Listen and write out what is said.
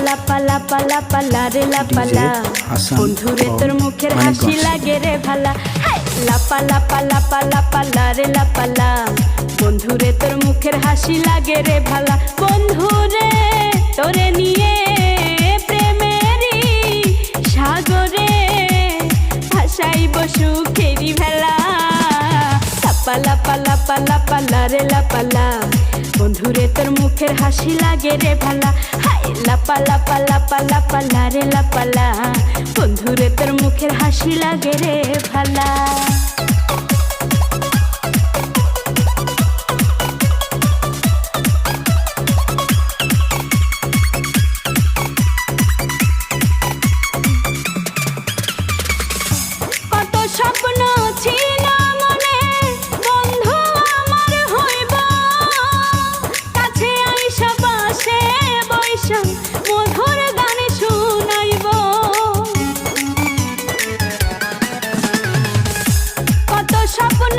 লাপা লাপা লাপা লারে লাপালা বন্ধুরে তোর মুখের হাসি লাগে রে ভালা লাপা লাপা লাপা লাপা লারে লাপালা বন্ধুরে তোর মুখের হাসি লাগে রে ভালা বন্ধুরে তোরে নিয়ে প্রেমেরই সাগরে ভাসাইব সুখেরি ভেলা লাপা লাপা লাপা লাপা লারে লাপালা বন্ধুরে তোর মুখের হাসি লাগে রে ভালা লাপা লাপা লাপা লাপা লারে লাপালা বন্ধুরে তোর মুখের হাসি লাগে রে ভালা। কত স্বপ্ন ছিল মনে বন্ধু আমার হইব কাছে আইসা পাশে বৈশা মধুর গান শুনাইব কত স্বপ্ন